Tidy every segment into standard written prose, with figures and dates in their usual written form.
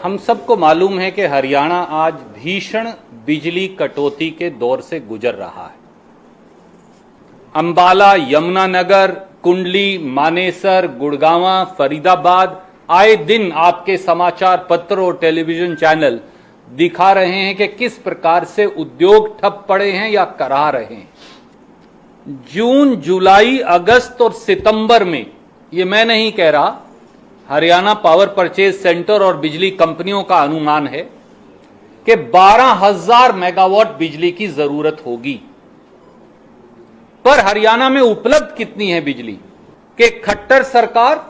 हम सबको मालूम है कि हरियाणा आज भीषण बिजली कटौती के दौर से गुजर रहा है। अंबाला, यमुनानगर, कुंडली, मानेसर, गुड़गांवा, फरीदाबाद आए दिन आपके समाचार पत्र और टेलीविजन चैनल दिखा रहे हैं कि किस प्रकार से उद्योग ठप पड़े हैं या करा रहे हैं। जून, जुलाई, अगस्त और सितंबर में, ये मैं नहीं कह रहा, हरियाणा पावर परचेज सेंटर और बिजली कंपनियों का अनुमान है कि 12,000 मेगावाट बिजली की जरूरत होगी। पर हरियाणा में उपलब्ध कितनी है बिजली कि खट्टर सरकार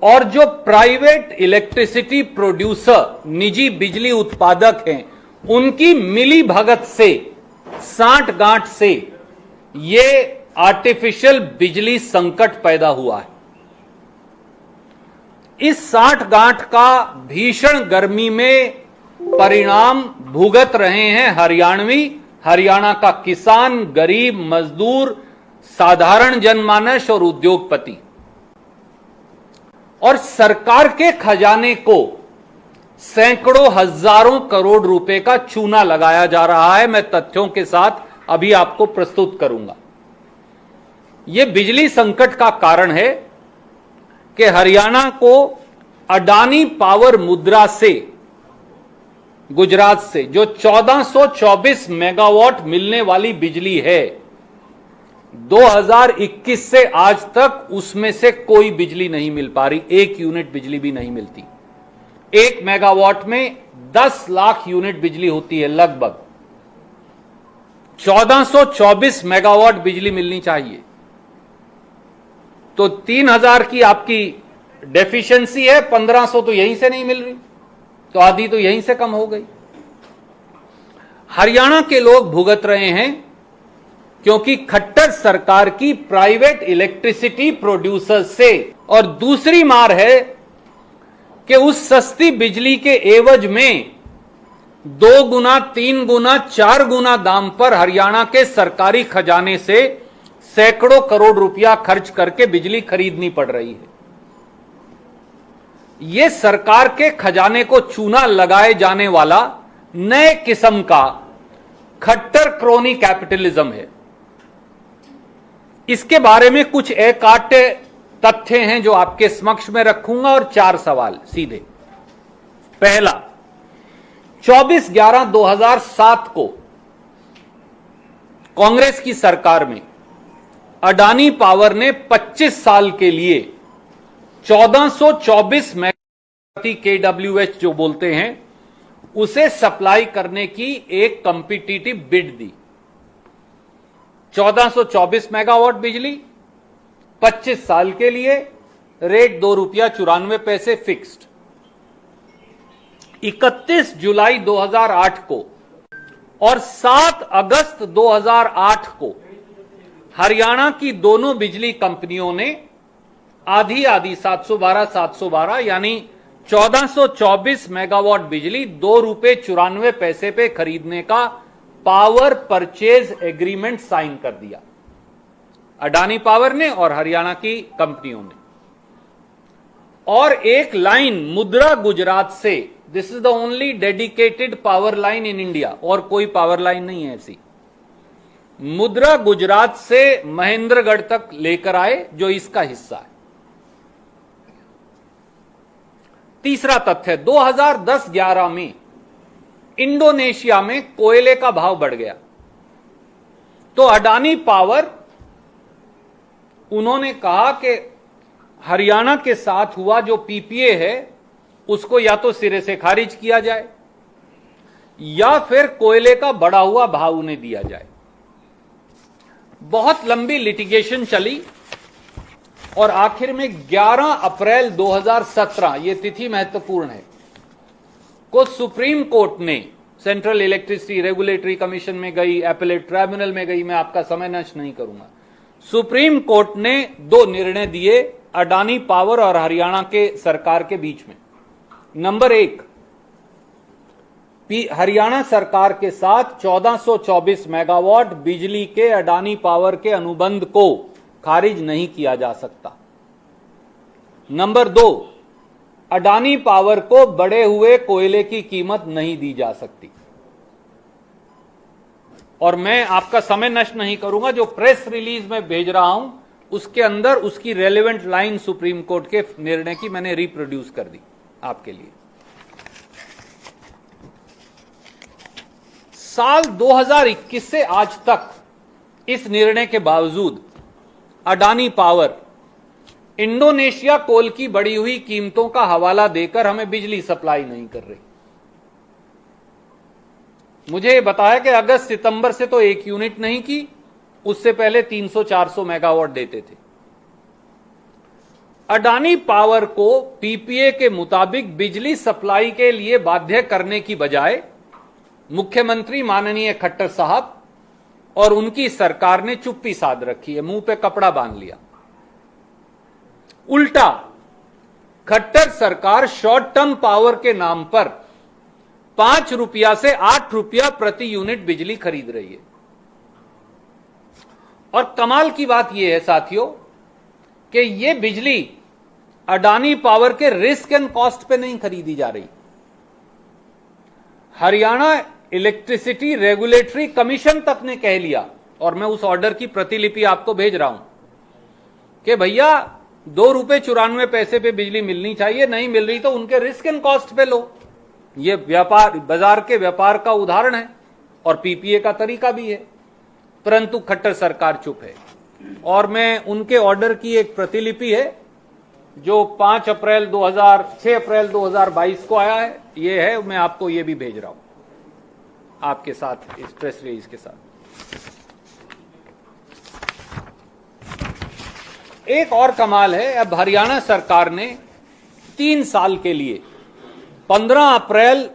और जो प्राइवेट इलेक्ट्रिसिटी प्रोड्यूसर, निजी बिजली उत्पादक हैं, उनकी मिली भगत से, साठ-गांठ से ये आर्टिफिशियल बिजली संकट पैदा हुआ है। इस साठ-गांठ का भीषण गर्मी में परिणाम भुगत रहे हैं हरियाणा का किसान, गरीब, मजदूर, साधारण जनमानस और उद्योगपति। और सरकार के खजाने को सैकड़ों हजारों करोड़ रुपए का चूना लगाया जा रहा है। मैं तथ्यों के साथ अभी आपको प्रस्तुत करूंगा। यह बिजली संकट का कारण है कि हरियाणा को अडानी पावर मुद्रा से, गुजरात से, जो 1424 मेगावाट मिलने वाली बिजली है, 2021 से आज तक उसमें से कोई बिजली नहीं मिल पा रही। 1 यूनिट बिजली भी नहीं मिलती। 1 मेगावाट में 10 लाख यूनिट बिजली होती है लगभग। 1424 मेगावाट बिजली मिलनी चाहिए, तो 3000 की आपकी डेफिशिएंसी है, 1500 तो यहीं से नहीं मिल रही, तो आधी तो यहीं से कम हो गई। हरियाणा के लोग भुगत रहे हैं क्योंकि खट्टर सरकार की प्राइवेट इलेक्ट्रिसिटी प्रोड्यूसर से, और दूसरी मार है कि उस सस्ती बिजली के एवज में 2 गुना, 3 गुना, 4 गुना दाम पर हरियाणा के सरकारी खजाने से सैकड़ों करोड़ रुपया खर्च करके बिजली खरीदनी पड़ रही है। यह सरकार के खजाने को चूना लगाए जाने वाला नए किस्म का खट्टर क्रोनी कैपिटलिज्म है। इसके बारे में कुछ एकाट तथ्य हैं जो आपके समक्ष में रखूंगा और 4 सवाल सीधे। पहला, 24/11/2007 को कांग्रेस की सरकार में अडानी पावर ने 25 साल के लिए 1424 मेगावाट KWH जो बोलते हैं, उसे सप्लाई करने की एक कॉम्पिटिटिव बिड दी। 1424 मेगावाट बिजली 25 साल के लिए, रेट ₹2.94 फिक्स्ड। 31 जुलाई 2008 को और 7 अगस्त 2008 को हरियाणा की दोनों बिजली कंपनियों ने आधी 712 यानी 1424 मेगावाट बिजली ₹2.94 पे खरीदने का पावर परचेज एग्रीमेंट साइन कर दिया, अडानी पावर ने और हरियाणा की कंपनियों ने। और एक लाइन मुद्रा गुजरात से, this is the only dedicated power line in India, और कोई पावर लाइन नहीं है ऐसी, मुद्रा गुजरात से महेंद्रगढ़ तक लेकर आए, जो इसका हिस्सा है। तीसरा तथ्य, 2010-11 में इंडोनेशिया में कोयले का भाव बढ़ गया, तो अडानी पावर, उन्होंने कहा कि हरियाणा के साथ हुआ जो पीपीए है उसको या तो सिरे से खारिज किया जाए या फिर कोयले का बढ़ा हुआ भाव उन्हें दिया जाए। बहुत लंबी लिटिगेशन चली और आखिर में 11 अप्रैल 2017, यह तिथि महत्वपूर्ण है, को सुप्रीम कोर्ट ने, सेंट्रल इलेक्ट्रिसिटी रेगुलेटरी कमीशन में गई, एपेलेट ट्राइब्यूनल में गई, मैं आपका समय नष्ट नहीं करूंगा, सुप्रीम कोर्ट ने 2 निर्णय दिए अडानी पावर और हरियाणा के सरकार के बीच में। नंबर 1, हरियाणा सरकार के साथ 1424 मेगावाट बिजली के अडानी पावर के अनुबंध को खारिज नहीं किया जा सकता। नंबर 2, अडानी पावर को बढ़े हुए कोयले की कीमत नहीं दी जा सकती। और मैं आपका समय नष्ट नहीं करूंगा, जो प्रेस रिलीज में भेज रहा हूं उसके अंदर उसकी रेलेवेंट लाइन सुप्रीम कोर्ट के निर्णय की मैंने रिप्रोड्यूस कर दी आपके लिए। साल 2021 से आज तक इस निर्णय के बावजूद अडानी पावर इंडोनेशिया कोल की बढ़ी हुई कीमतों का हवाला देकर हमें बिजली सप्लाई नहीं कर रही। मुझे बताया कि अगस्त सितंबर से तो एक यूनिट नहीं की, उससे पहले 300-400 मेगावाट देते थे। अडानी पावर को पीपीए के मुताबिक बिजली सप्लाई के लिए बाध्य करने की बजाय मुख्यमंत्री माननीय खट्टर साहब और उनकी सरकार ने चुप्पी साध रखी है, मुंह पे कपड़ा बांध लिया। उल्टा खट्टर सरकार शॉर्ट टर्म पावर के नाम पर 5 रुपया से 8 रुपया प्रति यूनिट बिजली खरीद रही है। और कमाल की बात यह है साथियों कि यह बिजली अडानी पावर के रिस्क एंड कॉस्ट पे नहीं खरीदी जा रही। हरियाणा इलेक्ट्रिसिटी रेगुलेटरी कमीशन तक ने कह लिया, और मैं उस ऑर्डर की प्रतिलिपि आपको भेज रहा हूं, कि भैया 2 रुपए 94 पैसे पे बिजली मिलनी चाहिए, नहीं मिल रही तो उनके रिस्क एंड कॉस्ट पे लो। ये व्यापार, बाजार के व्यापार का उदाहरण है और पीपीए का तरीका भी है। परंतु खट्टर सरकार चुप है। और मैं उनके ऑर्डर की एक प्रतिलिपि है जो 6 अप्रैल 2022 को आया है, ये है, मैं आपको ये भी भेज रहा हूं आपके साथ, इस प्रेस रिलीज के साथ। एक और कमाल है, अब हरियाणा सरकार ने 3 साल के लिए 15 अप्रैल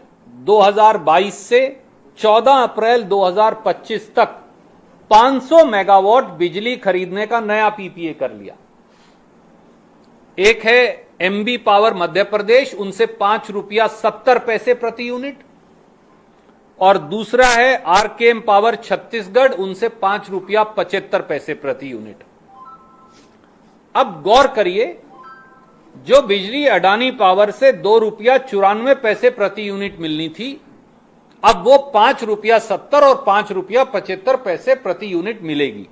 2022 से 14 अप्रैल 2025 तक 500 मेगावाट बिजली खरीदने का नया पीपीए कर लिया। एक है एमबी पावर मध्य प्रदेश, उनसे 5 रुपया 70 पैसे प्रति यूनिट, और दूसरा है आरकेएम पावर छत्तीसगढ़, उनसे 5 रुपया 75 पैसे प्रति यूनिट। अब गौर करिए, जो बिजली अडानी पावर से 2 रुपया 94 पैसे प्रति यूनिट मिलनी थी, अब वो 5 रुपया 70 और 5 रुपया 75 पैसे प्रति यूनिट मिलेगी।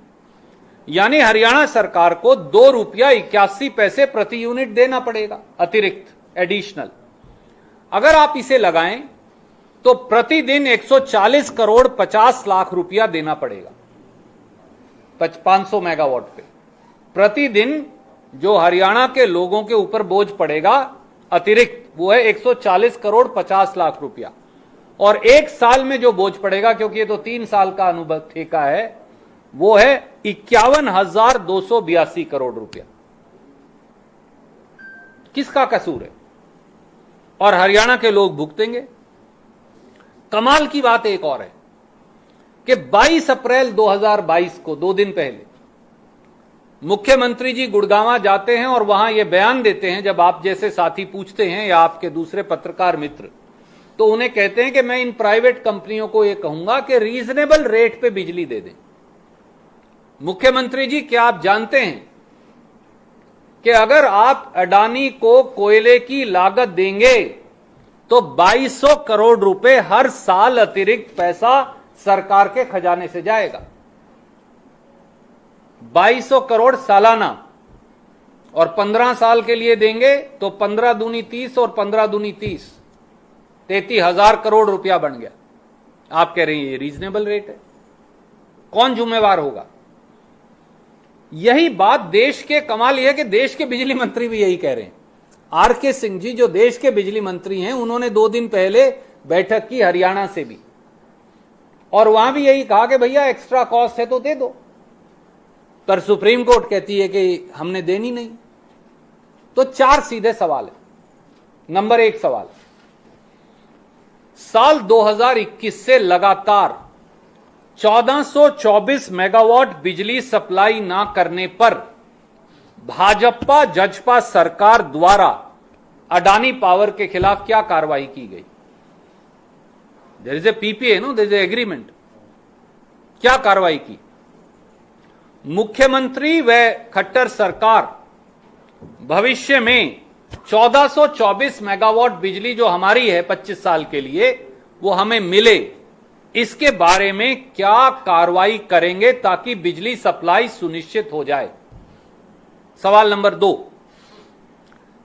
यानी हरियाणा सरकार को 2 रुपया 81 पैसे प्रति यूनिट देना पड़ेगा अतिरिक्त, एडिशनल। अगर आप इसे लगाएं तो प्रतिदिन 140 करोड़ 50 लाख रुपया देना पड़ेगा 500 मेगावाट पे। प्रतिदिन जो हरियाणा के लोगों के ऊपर बोझ पड़ेगा अतिरिक्त, वो है 140 करोड़ 50 लाख रुपया। और एक साल में जो बोझ पड़ेगा, क्योंकि ये तो 3 साल का अनुबंध ठेका है, वो है 51,282 करोड़ रुपया। किसका कसूर है? और हरियाणा के लोग भुगतेंगे। कमाल की बात एक और है कि 22 अप्रैल 2022 को, 2 दिन पहले, मुख्यमंत्री जी गुड़गांव जाते हैं और वहां यह बयान देते हैं, जब आप जैसे साथी पूछते हैं या आपके दूसरे पत्रकार मित्र, तो उन्हें कहते हैं कि मैं इन प्राइवेट कंपनियों को यह कहूंगा कि रीजनेबल रेट पे बिजली दे दें। मुख्यमंत्री जी, क्या आप जानते हैं कि अगर आप अडानी को कोयले की लागत देंगे तो 2200 करोड़ रुपए हर साल अतिरिक्त पैसा सरकार के खजाने से जाएगा। 2200 करोड़ सालाना, और 15 साल के लिए देंगे तो 15 दूनी 30 और 15 दूनी 30, 33,000 करोड़ रुपया बन गया। आप कह रहे हैं ये रीजनेबल रेट है, कौन जिम्मेवार होगा? यही बात देश के, कमाल यह है कि देश के बिजली मंत्री भी यही कह रहे हैं। आरके सिंह जी जो देश के बिजली मंत्री हैं, उन्होंने 2 दिन पहले बैठक की हरियाणा से भी, और वहां भी यही कहा कि भैया एक्स्ट्रा कॉस्ट है तो दे दो। पर सुप्रीम कोर्ट कहती है कि हमने देनी नहीं। तो 4 सीधे सवाल है। नंबर 1 सवाल, साल 2021 से लगातार 1424 मेगावाट बिजली सप्लाई ना करने पर भाजपा जजपा सरकार द्वारा अडानी पावर के खिलाफ क्या कार्रवाई की गई? There is a PPA, no, there is a agreement. क्या कार्रवाई की? मुख्यमंत्री व खट्टर सरकार भविष्य में 1424 मेगावाट बिजली जो हमारी है 25 साल के लिए, वो हमें मिले, इसके बारे में क्या कार्रवाई करेंगे ताकि बिजली सप्लाई सुनिश्चित हो जाए। सवाल नंबर 2,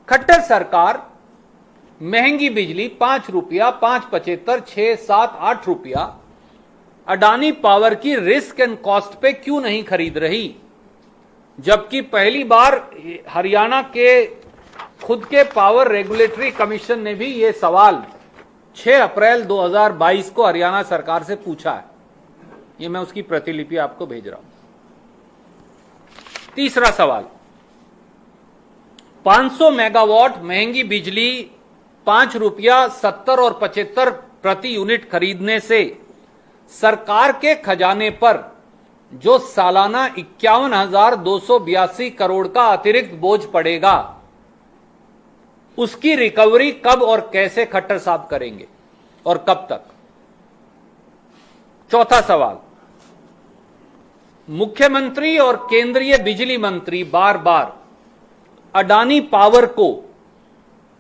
खट्टर सरकार महंगी बिजली 5 रुपया, 5.75, 6, 7, 8 रुपया अडानी पावर की रिस्क एंड कॉस्ट पे क्यों नहीं खरीद रही, जबकि पहली बार हरियाणा के खुद के पावर रेगुलेटरी कमीशन ने भी यह सवाल 6 अप्रैल 2022 को हरियाणा सरकार से पूछा है। यह मैं उसकी प्रतिलिपि आपको भेज रहा हूं। तीसरा सवाल, 500 मेगावाट महंगी बिजली 5 रुपया 70 और 75 प्रति यूनिट खरीदने से सरकार के खजाने पर जो सालाना 51,282 करोड़ का अतिरिक्त बोझ पड़ेगा, उसकी रिकवरी कब और कैसे खट्टर साहब करेंगे और कब तक। चौथा सवाल, मुख्यमंत्री और केंद्रीय बिजली मंत्री बार बार अडानी पावर को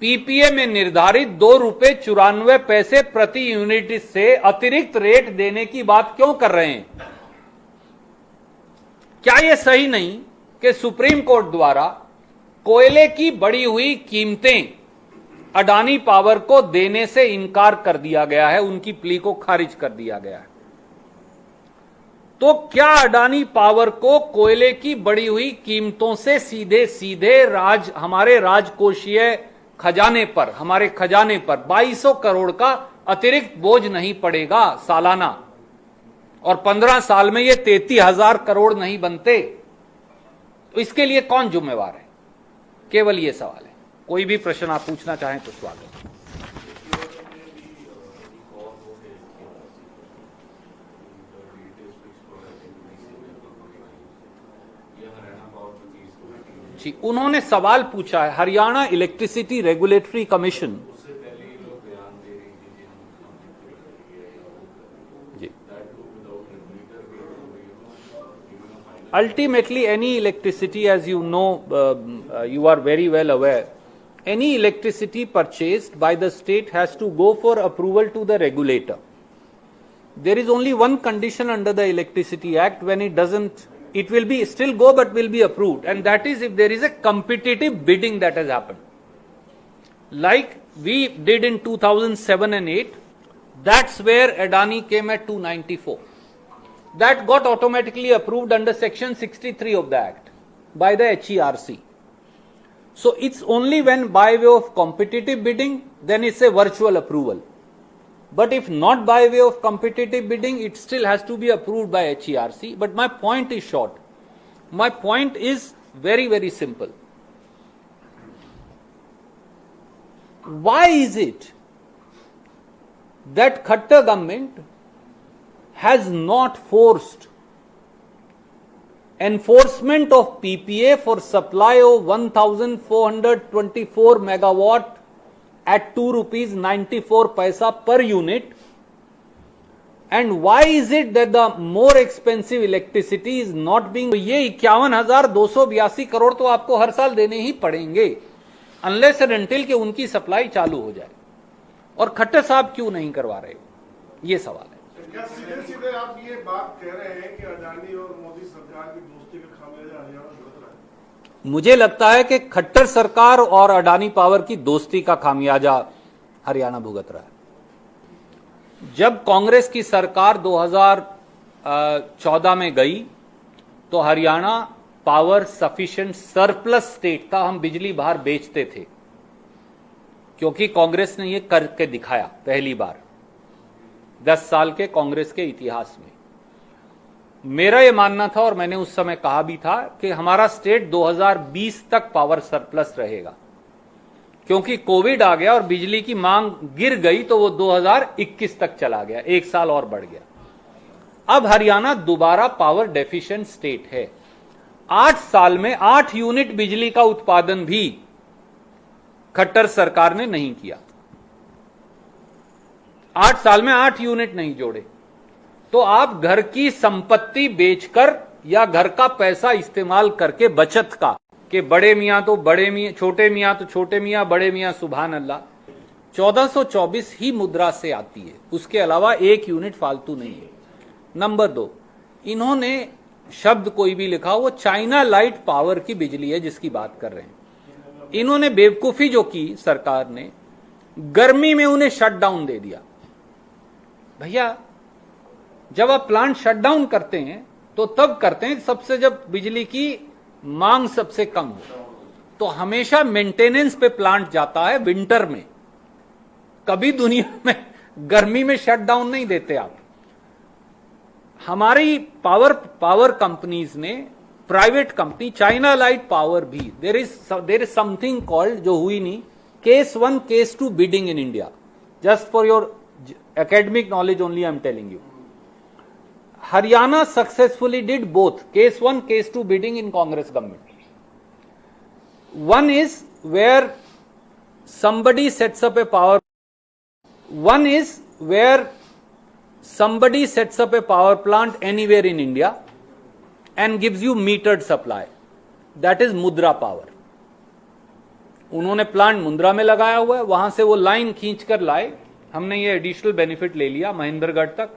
पीपीए में निर्धारित 2 रुपये 94 पैसे प्रति यूनिट से अतिरिक्त रेट देने की बात क्यों कर रहे हैं। क्या यह सही नहीं कि सुप्रीम कोर्ट द्वारा कोयले की बढ़ी हुई कीमतें अडानी पावर को देने से इनकार कर दिया गया है, उनकी प्ली को खारिज कर दिया गया है। तो क्या अडानी पावर को कोयले की बढ़ी हुई कीमतों से सीधे सीधे हमारे राजकोषीय खजाने पर, हमारे खजाने पर 2200 करोड़ का अतिरिक्त बोझ नहीं पड़ेगा सालाना, और 15 साल में ये 33,000 करोड़ नहीं बनते? तो इसके लिए कौन जिम्मेवार है? केवल ये सवाल है। कोई भी प्रश्न आप पूछना चाहें तो स्वागत। जी, उन्होंने सवाल पूछा है, Haryana electricity regulatory commission ji, ultimately any electricity, as you know, you are very well aware, any electricity purchased by the state has to go for approval to the regulator. There is only one condition under the Electricity Act, when it doesn't, it will be still go but will be approved, and that is if there is a competitive bidding that has happened, like we did in 2007 and 8. That's where Adani came at 294. That got automatically approved under section 63 of the Act by the HERC. So it's only when by way of competitive bidding, then it's a virtual approval. But if not by way of competitive bidding, it still has to be approved by HERC. But my point is short. My point is very, very simple. Why is it that Khattar government has not forced enforcement of PPA for supply of 1,424 megawatt at 2 rupees 94 paisa per unit? And why is it that the more expensive electricity is not being? ये 51,282 करोड़ तो आपको हर साल देने ही पड़ेंगे unless and until कि उनकी supply चालू हो जाए, और खट्टर साहब क्यों नहीं करवा रहे? ये सवाल है। क्या सीधे सीधे आप ये बात कह रहे हैं कि अडानी और मोदी सरकार की दोस्ती का खामियाजा हरियाणा भुगत रहा है? मुझे लगता है कि खट्टर सरकार और अडानी पावर की दोस्ती का खामियाजा हरियाणा भुगत रहा है। जब कांग्रेस की सरकार 2014 में गई तो Haryana power sufficient surplus state था, हम बिजली बाहर बेचते थे, क्योंकि कांग्रेस ने यह करके दिखाया पहली बार 10 साल के कांग्रेस के इतिहास में। मेरा यह मानना था और मैंने उस समय कहा भी था कि हमारा स्टेट 2020 तक पावर सरप्लस रहेगा, क्योंकि कोविड आ गया और बिजली की मांग गिर गई तो वो 2021 तक चला गया, 1 साल और बढ़ गया। अब हरियाणा दोबारा पावर डेफिशिएंट स्टेट है। 8 साल में 8 यूनिट बिजली का उत्पादन भी खट्टर सरकार ने नहीं किया। 8 साल में 8 यूनिट नहीं जोड़े। तो आप घर की संपत्ति बेचकर या घर का पैसा इस्तेमाल करके बचत का कि बड़े मियां तो बड़े मियां, छोटे मियां तो छोटे मियां, बड़े मियां सुभान अल्लाह। 1424 ही मुद्रा से आती है, उसके अलावा 1 यूनिट फालतू नहीं है। नंबर 2, इन्होंने शब्द कोई भी लिखा, वो चाइना लाइट पावर की बिजली है जिसकी बात कर रहे हैं। इन्होंने बेवकूफी जो की सरकार ने, गर्मी में उन्हें शटडाउन दे दिया। भैया जब आप प्लांट शटडाउन करते हैं तो तब करते हैं सबसे जब बिजली की मांग सबसे कम हो। तो हमेशा मेंटेनेंस पे प्लांट जाता है विंटर में, कभी दुनिया में गर्मी में शटडाउन नहीं देते आप। हमारी पावर कंपनीज ने, private company China light power भी, देर इज समथिंग कॉल्ड, जो हुई नहीं, case 1 case 2 bidding in India. Just for your academic knowledge only I am telling you. Haryana successfully did both case 1 case 2 bidding in Congress government. One is where somebody sets up a power plant anywhere in India and gives you metered supply. That is Mudra power. उन्होंने plant Mundra में लगाया हुआ है, वहां से वो line खींच कर लाए, हमने ये एडिशनल बेनिफिट ले लिया महेंद्रगढ़ तक।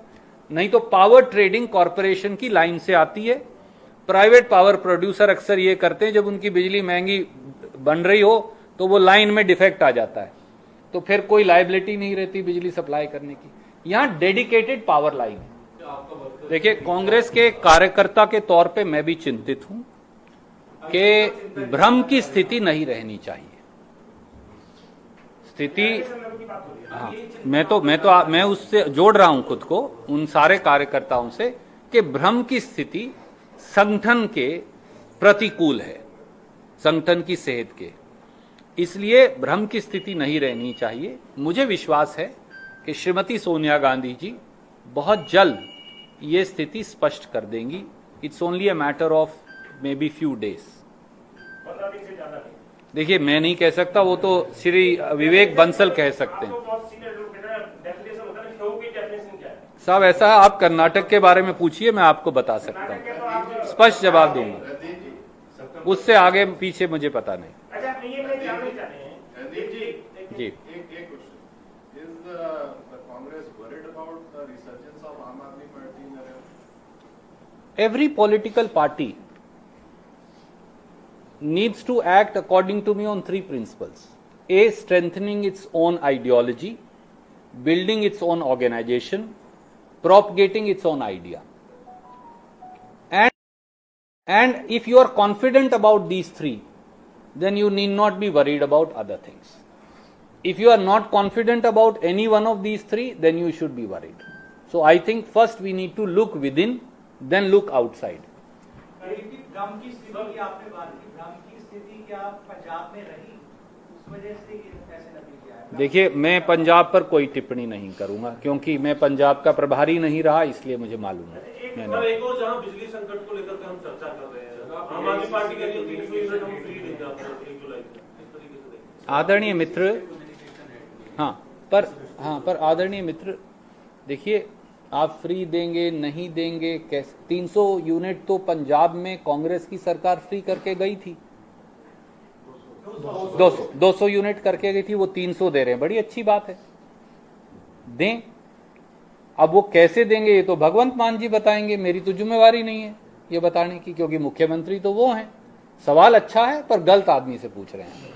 नहीं तो पावर ट्रेडिंग कॉर्पोरेशन की लाइन से आती है। प्राइवेट पावर प्रोड्यूसर अक्सर ये करते हैं, जब उनकी बिजली महंगी बन रही हो तो वो लाइन में डिफेक्ट आ जाता है, तो फिर कोई लायबिलिटी नहीं रहती बिजली सप्लाई करने की। यहां डेडिकेटेड पावर लाइन है। देखिए, कांग्रेस के कार्यकर्ता के तौर पे मैं भी चिंतित हूं कि भ्रम की स्थिति नहीं रहनी चाहिए। स्थिति, हाँ, मैं उससे जोड़ रहा हूं खुद को उन सारे कार्यकर्ताओं से कि भ्रम की स्थिति संगठन के प्रतिकूल है, संगठन की सेहत के, इसलिए भ्रम की स्थिति नहीं रहनी चाहिए। मुझे विश्वास है कि श्रीमती सोनिया गांधी जी बहुत जल्द ये स्थिति स्पष्ट कर देंगी। It's only a matter of may be few days. देखिए, मैं नहीं कह सकता, वो तो श्री विवेक बंसल कह सकते हैं। साहब ऐसा है, आप कर्नाटक के बारे में पूछिए, मैं आपको बता सकता हूँ, स्पष्ट जवाब दूंगा। उससे आगे पीछे मुझे पता नहीं। जी, every political party needs to act according to me on 3 principles. A, strengthening its own ideology, building its own organization, propagating its own idea. And if you are confident about these 3, then you need not be worried about other things. If you are not confident about any one of these 3, then you should be worried. So I think first we need to look within, then look outside. भ्रम की स्थिति की आपने बात की, भ्रम की स्थिति क्या पंजाब में रही, उस वजह से ऐसे नतीजे आए? देखिए, मैं पंजाब पर कोई टिप्पणी नहीं करूंगा क्योंकि मैं पंजाब का प्रभारी नहीं रहा, इसलिए मुझे मालूम है। एक और जहां बिजली संकट को लेकर हम चर्चा कर रहे हैं, आम आदमी पार्टी के लिए 300 यूनिट हम फ्री देंगे आपको 1 जुलाई को, इस तरीके से। आदरणीय मित्र, पर आदरणीय मित्र, देखिए, आप फ्री देंगे नहीं देंगे कैसे? 300 यूनिट तो पंजाब में कांग्रेस की सरकार फ्री करके गई थी, 200 यूनिट करके गई थी, वो 300 दे रहे हैं, बड़ी अच्छी बात है, दें। अब वो कैसे देंगे ये तो भगवंत मान जी बताएंगे, मेरी तो जिम्मेवारी नहीं है ये बताने की, क्योंकि मुख्यमंत्री तो वो हैं। सवाल अच्छा है पर गलत आदमी से पूछ रहे हैं।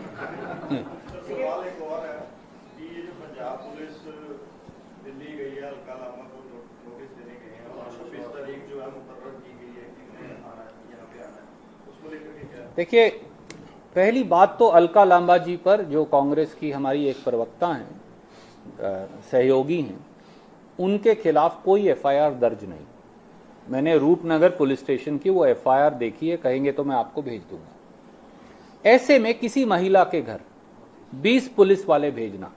देखिए, पहली बात तो अलका लांबा जी पर, जो कांग्रेस की हमारी एक प्रवक्ता हैं, सहयोगी हैं, उनके खिलाफ कोई एफआईआर दर्ज नहीं। मैंने रूपनगर पुलिस स्टेशन की वो एफआईआर देखी है, कहेंगे तो मैं आपको भेज दूंगा। ऐसे में किसी महिला के घर 20 पुलिस वाले भेजना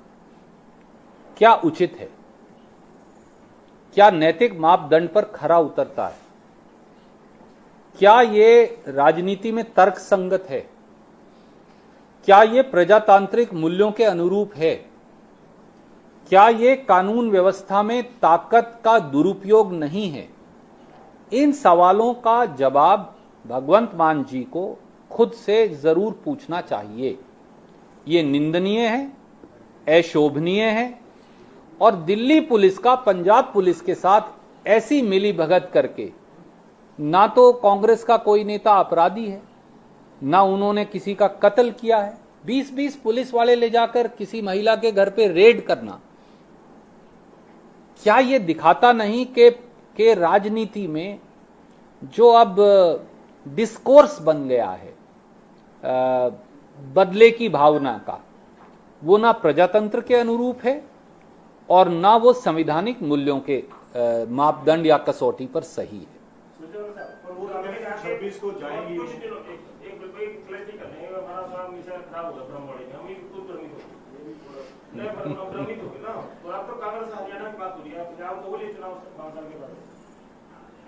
क्या उचित है? क्या नैतिक मापदंड पर खरा उतरता है? क्या ये राजनीति में तर्क संगत है? क्या ये प्रजातांत्रिक मूल्यों के अनुरूप है? क्या ये कानून व्यवस्था में ताकत का दुरुपयोग नहीं है? इन सवालों का जवाब भगवंत मान जी को खुद से जरूर पूछना चाहिए। ये निंदनीय है, अशोभनीय है, और दिल्ली पुलिस का पंजाब पुलिस के साथ ऐसी मिली भगत करके, ना तो कांग्रेस का कोई नेता अपराधी है, ना उन्होंने किसी का कत्ल किया है। 20-20 पुलिस वाले ले जाकर किसी महिला के घर पे रेड करना, क्या ये दिखाता नहीं कि राजनीति में जो अब डिस्कोर्स बन गया है बदले की भावना का, वो ना प्रजातंत्र के अनुरूप है और ना वो संवैधानिक मूल्यों के मापदंड या कसौटी पर सही है। 26 को जाएंगी। कुछ दिनों एक क्लैरिटी करने हमारा मिसाइल खराब होगा ब्रह्मवाड़ी में, हम खुद भ्रमित हो नहीं भ्रमित हो ना। तो आप तो कांग्रेस हरियाणा की बात हो रही है, पंजाब तो बोलिए चुनाव 5 साल के बाद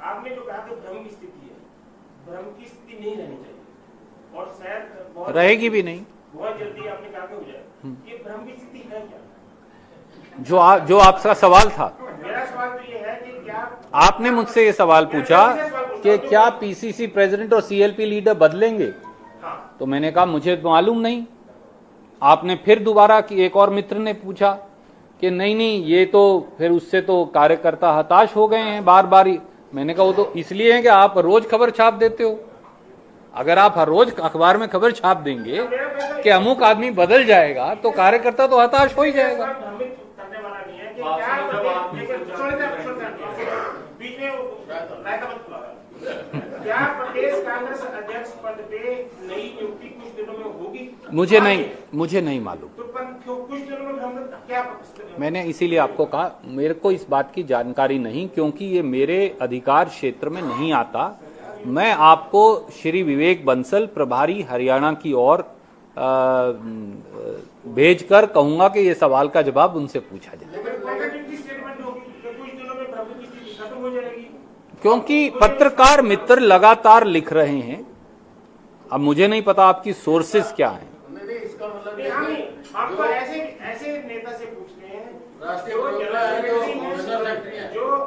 आपने जो कहा कि भ्रम की स्थिति है, भ्रम की स्थिति नहीं रहनी चाहिए और शायद रहेगी भी नहीं, बहुत जल्दी आपने कहा कि हो जाए। ये भ्रम की स्थिति है क्या? जो आपका सवाल था, मेरा सवाल तो ये है कि क्या आपने मुझसे ये सवाल पूछा कि क्या पीसीसी प्रेसिडेंट और सीएलपी लीडर बदलेंगे, तो मैंने कहा मुझे मालूम नहीं। आपने फिर दोबारा कि एक और मित्र ने पूछा कि नहीं ये तो फिर उससे तो कार्यकर्ता हताश हो गए हैं बार बार ही। मैंने कहा वो तो इसलिए है कि आप रोज खबर छाप देते हो। अगर आप हर रोज अखबार में खबर छाप देंगे कि अमुक आदमी बदल जाएगा तो कार्यकर्ता तो हताश हो ही जाएगा। क्या प्रदेश कांग्रेस अध्यक्ष पद पे नई नियुक्ति कुछ दिनों में होगी? मुझे नहीं मालूम। तो कुछ दिनों में क्या? मैंने इसीलिए आपको कहा मेरे को इस बात की जानकारी नहीं, क्योंकि ये मेरे अधिकार क्षेत्र में नहीं आता। मैं आपको श्री विवेक बंसल प्रभारी हरियाणा की ओर भेजकर कहूंगा कि ये सवाल का जवाब उनसे पूछा जाए, क्योंकि पत्रकार मित्र लगातार लिख रहे हैं। अब मुझे नहीं पता आपकी सोर्सेस क्या हैं। आपको ऐसे नेता से पूछते हैं जो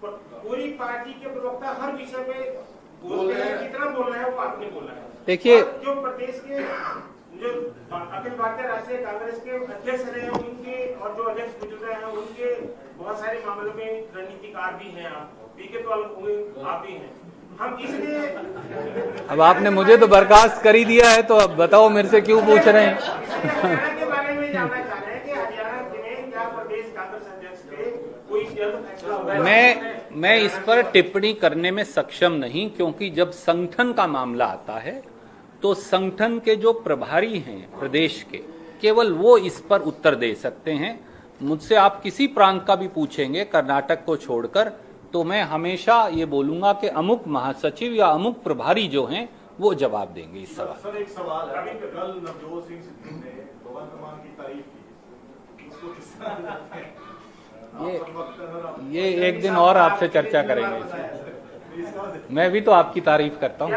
पूरी पार्टी के प्रवक्ता हर विषय पे बोलते हैं, कितना बोलना है वो आपने बोला है। देखिए, जो प्रदेश के जो अखिल भारतीय राष्ट्रीय कांग्रेस के अध्यक्ष रहे हैं उनके और जो अध्यक्ष गुजर रहे हैं उनके बहुत सारे मामलों में रणनीतिकार भी हैं। आप पीके तो आप भी हैं। हम इसलिए अब आपने मुझे तो बर्खास्त कर ही दिया है, तो अब बताओ मेरे से क्यों पूछ रहे हैं। हरियाणा के बारे में जानना चाह रहे हैं कि हरियाणा में क्या प्रदेश कांग्रेस अध्यक्ष पे कोई जल्द फैसला होगा? मैं इस पर टिप्पणी करने में सक्षम नहीं, क्योंकि जब संगठन का मामला आता है तो संगठन के जो प्रभारी हैं प्रदेश के, केवल वो इस पर उत्तर दे सकते हैं। मुझसे आप किसी प्रांत का भी पूछेंगे कर्नाटक को छोड़कर, तो मैं हमेशा ये बोलूंगा कि अमुक महासचिव या अमुक प्रभारी जो हैं वो जवाब देंगे इस सवाल। सर एक सवाल है, कल नवजोत सिंह सिद्धू ने भगवंत मान की तारीफ की, उसको किस तरह ये एक दिन और आपसे चर्चा करेंगे। मैं भी तो आपकी तारीफ करता हूँ।